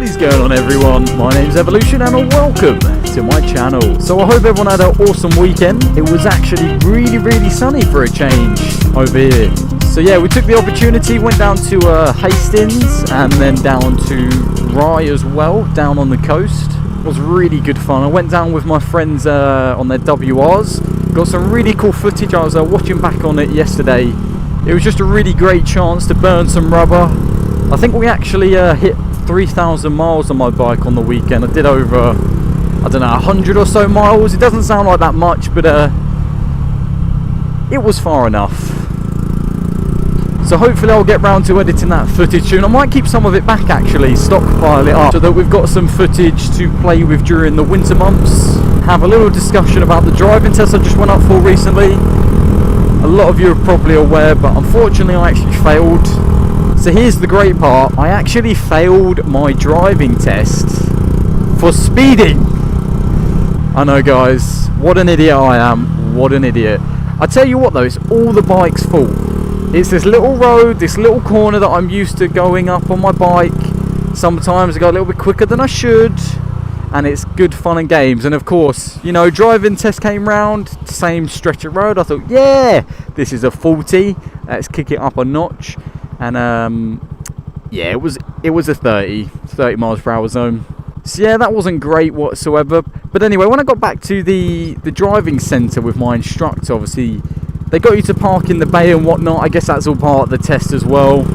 What is going on, everyone? My name's Evolution and welcome to my channel. So I hope everyone had an awesome weekend. It was actually really sunny for a change over here. So yeah, we took the opportunity, went down to Hastings and then down to Rye as well, down on the coast. It was really good fun. I went down with my friends on their WRs. Got some really cool footage. I was watching back on it yesterday. It was just a really great chance to burn some rubber. I think we actually hit 3,000 miles on my bike on the weekend. I did over, I don't know, 100 or so miles. It doesn't sound like that much, but it was far enough. So hopefully I'll get round to editing that footage soon. I might keep some of it back actually, stockpile it up, so that we've got some footage to play with during the winter months. Have a little discussion about the driving test I just went up for recently. A lot of you are probably aware, but unfortunately I actually failed. So here's the great part, I actually failed my driving test for speeding. I know guys, what an idiot I am, what an idiot. I tell you what though, it's all the bike's fault. It's this little road, this little corner that I'm used to going up on my bike. Sometimes I go a little bit quicker than I should, and it's good fun and games. And of course, you know, driving test came round, same stretch of road. I thought, yeah, this is a 40, let's kick it up a notch. And yeah, it was a 30 miles per hour zone. So yeah, that wasn't great whatsoever. But anyway, when I got back to the driving centre with my instructor, obviously they got you to park in the bay and whatnot. I guess that's all part of the test as well.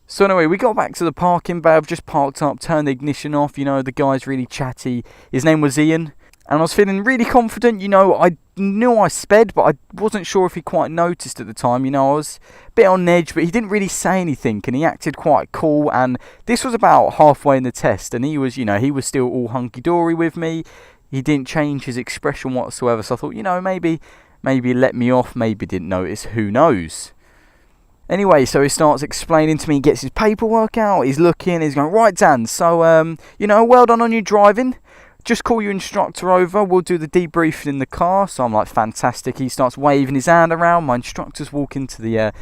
So anyway, we got back to the parking bay. I've just parked up, turned the ignition off. You know, the guy's really chatty. His name was Ian. And I was feeling really confident. You know, I knew I sped, but I wasn't sure if he quite noticed at the time. You know, I was a bit on edge, but he didn't really say anything. And he acted quite cool. And this was about halfway in the test. And he was, you know, he was still all hunky-dory with me. He didn't change his expression whatsoever. So I thought, you know, maybe let me off. Maybe didn't notice. Who knows? Anyway, so he starts explaining to me, he gets his paperwork out, he's looking, he's going, right Dan, so, you know, well done on your driving, just call your instructor over, we'll do the debriefing in the car. So I'm like, fantastic. He starts waving his hand around, my instructor's walking to the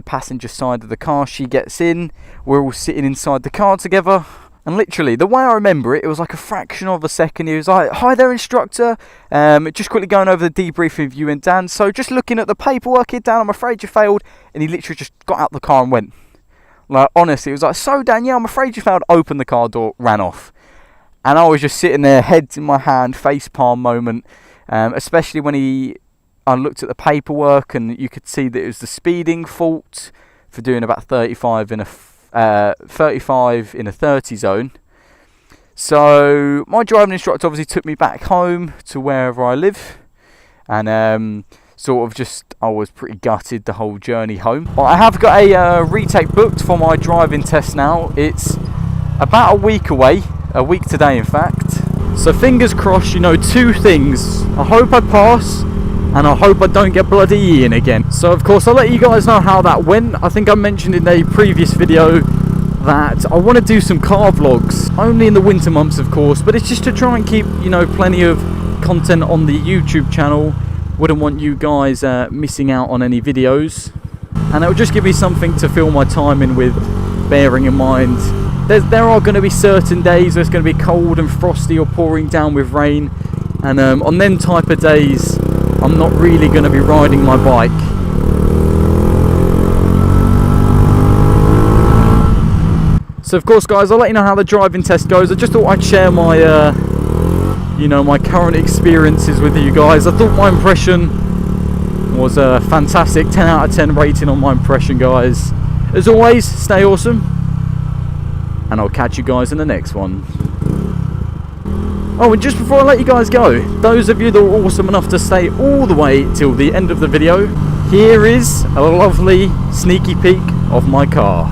passenger side of the car, she gets in, we're all sitting inside the car together. And literally, the way I remember it, it was like a fraction of a second. He was like, hi there, instructor. Just quickly going over the debriefing of you and Dan. So just looking at the paperwork here, Dan, I'm afraid you failed. And he literally just got out the car and went. Like, honestly, it was like, so Dan, yeah, I'm afraid you failed. Opened the car door, ran off. And I was just sitting there, head in my hand, face palm moment. Especially when I looked at the paperwork and you could see that it was the speeding fault for doing about 35 in a 30 zone. So my driving instructor obviously took me back home to wherever I live, and sort of just, I was pretty gutted the whole journey home. But I have got a retake booked for my driving test now. It's about a week away, a week today in fact. So fingers crossed, you know, two things. I hope I pass, and I hope I don't get bloody Ian again. So of course I'll let you guys know how that went. I think I mentioned in a previous video that I want to do some car vlogs, only in the winter months of course, but it's just to try and keep, you know, plenty of content on the YouTube channel. Wouldn't want you guys missing out on any videos, and it will just give me something to fill my time in with, bearing in mind there are going to be certain days where it's going to be cold and frosty or pouring down with rain, and on them type of days I'm not really going to be riding my bike. So of course guys, I'll let you know how the driving test goes. I just thought I'd share my you know, my current experiences with you guys. I thought my impression was a fantastic, 10 out of 10 rating on my impression guys. As always, stay awesome, and I'll catch you guys in the next one. Oh, and just before I let you guys go, those of you that were awesome enough to stay all the way till the end of the video, here is a lovely sneaky peek of my car.